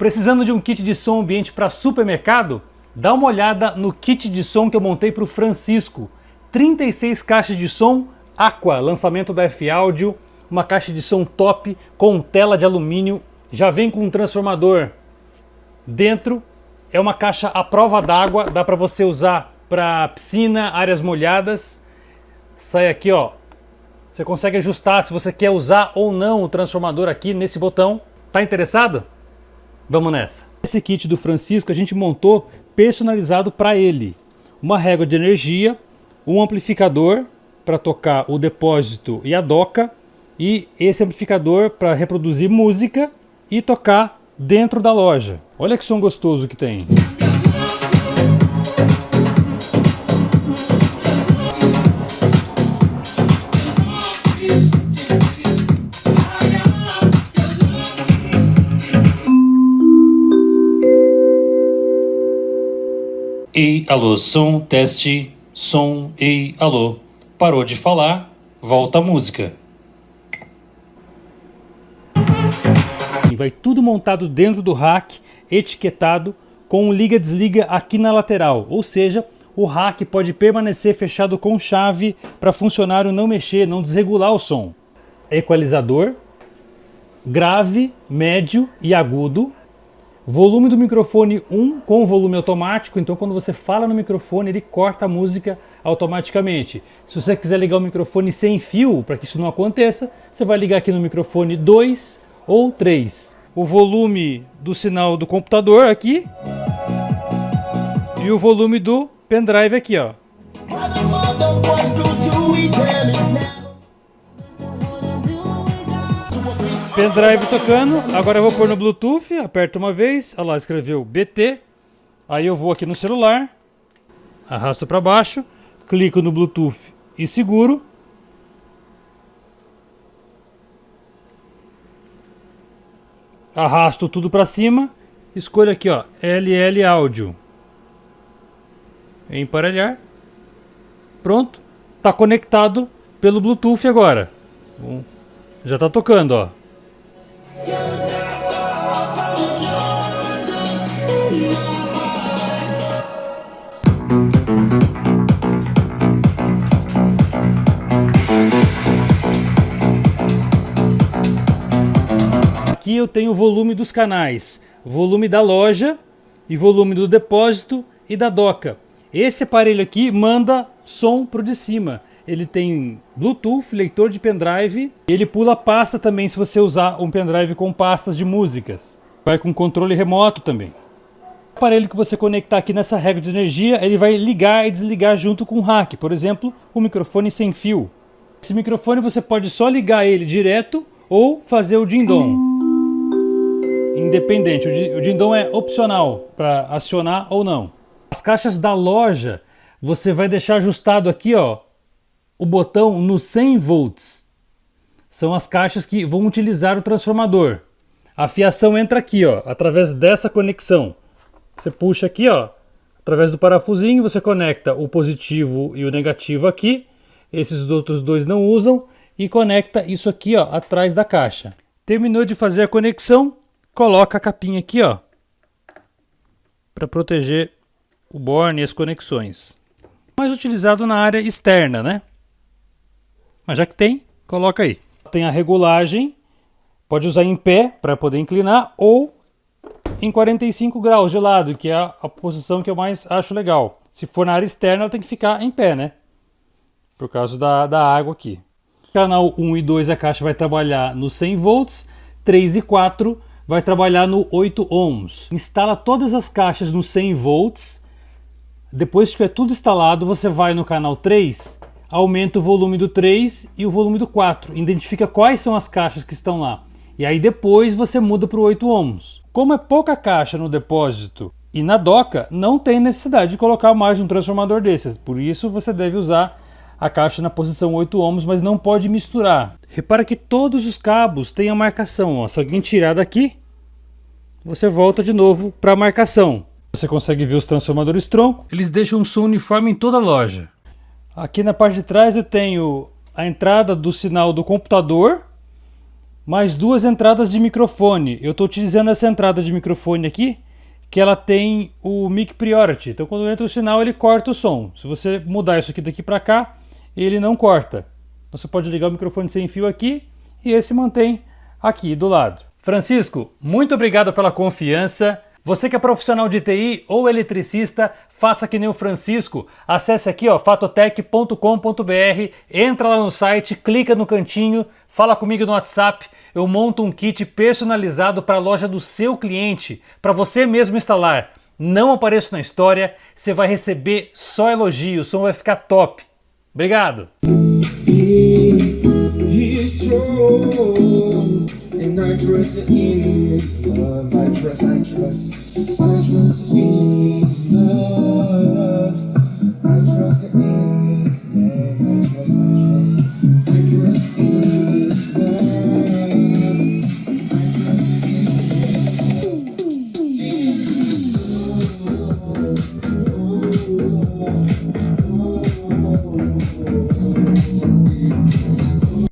Precisando de um kit de som ambiente para supermercado? Dá uma olhada no kit de som que eu montei para o Francisco. 36 caixas de som Aqua, lançamento da F-Audio, uma caixa de som top com tela de alumínio, já vem com um transformador dentro, é uma caixa à prova d'água, dá para você usar para piscina, áreas molhadas. Sai aqui, ó, você consegue ajustar se você quer usar ou não o transformador aqui nesse botão. Tá interessado? Vamos nessa. Esse kit do Francisco a gente montou personalizado para ele. Uma régua de energia, um amplificador para tocar o depósito e a doca, e esse amplificador para reproduzir música e tocar dentro da loja. Olha que som gostoso que tem. Ei, alô, som, teste, som, ei, alô. Parou de falar, volta a música. Vai tudo montado dentro do rack, etiquetado, com um liga-desliga aqui na lateral. Ou seja, o rack pode permanecer fechado com chave para funcionário não mexer, não desregular o som. Equalizador, grave, médio e agudo. Volume do microfone 1 com volume automático, então quando você fala no microfone ele corta a música automaticamente. Se você quiser ligar o microfone sem fio, para que isso não aconteça, você vai ligar aqui no microfone 2 ou 3. O volume do sinal do computador aqui e o volume do pendrive aqui, ó. Pendrive tocando, agora eu vou pôr no Bluetooth, aperto uma vez, olha lá, escreveu BT, aí eu vou aqui no celular, arrasto para baixo, clico no Bluetooth e seguro. Arrasto tudo para cima, escolho aqui, ó, LL Áudio. Emparelhar. Pronto, tá conectado pelo Bluetooth agora. Bom, já tá tocando, ó. Aqui eu tenho o volume dos canais, volume da loja e volume do depósito e da doca. Esse aparelho aqui manda som pro de cima. Ele tem Bluetooth, leitor de pendrive, ele pula pasta também se você usar um pendrive com pastas de músicas. Vai com controle remoto também. O aparelho que você conectar aqui nessa régua de energia, ele vai ligar e desligar junto com o rack. Por exemplo, o microfone sem fio. Esse microfone você pode só ligar ele direto ou fazer o ding-dong. Independente, o ding-dong é opcional para acionar ou não. As caixas da loja, você vai deixar ajustado aqui, ó, o botão no 100 volts. São as caixas que vão utilizar o transformador. A fiação entra aqui, ó, através dessa conexão. Você puxa aqui, ó, através do parafusinho, você conecta o positivo e o negativo aqui. Esses outros dois não usam. E conecta isso aqui, ó, atrás da caixa. Terminou de fazer a conexão, coloca a capinha aqui, ó, para proteger o borne e as conexões. Mais utilizado na área externa, né? Mas já que tem, coloca aí. Tem a regulagem, pode usar em pé para poder inclinar ou em 45 graus de lado, que é a posição que eu mais acho legal. Se for na área externa, ela tem que ficar em pé, né? Por causa da água aqui. Canal 1 e 2 a caixa vai trabalhar no 100 volts, 3 e 4 vai trabalhar no 8 ohms. Instala todas as caixas no 100 volts. Depois que tiver tudo instalado, você vai no canal 3, aumenta o volume do 3 e o volume do 4. Identifica quais são as caixas que estão lá. E aí depois você muda para o 8 ohms. Como é pouca caixa no depósito e na doca, não tem necessidade de colocar mais um transformador desses. Por isso você deve usar a caixa na posição 8 ohms, mas não pode misturar. Repara que todos os cabos têm a marcação. Ó. Se alguém tirar daqui, você volta de novo para a marcação. Você consegue ver os transformadores tronco. Eles deixam um som uniforme em toda a loja. Aqui na parte de trás eu tenho a entrada do sinal do computador mais 2 entradas de microfone. Eu estou utilizando essa entrada de microfone aqui, que ela tem o Mic Priority. Então quando entra o sinal ele corta o som. Se você mudar isso aqui daqui para cá, ele não corta. Então você pode ligar o microfone sem fio aqui e esse mantém aqui do lado. Francisco, muito obrigado pela confiança. Você que é profissional de TI ou eletricista, faça que nem o Francisco. Acesse aqui, ó, fatotec.com.br, entra lá no site, clica no cantinho, fala comigo no WhatsApp. Eu monto um kit personalizado para a loja do seu cliente, para você mesmo instalar. Não apareço na história, você vai receber só elogio, o som vai ficar top. Obrigado! And I trust in His love. I trust in His love.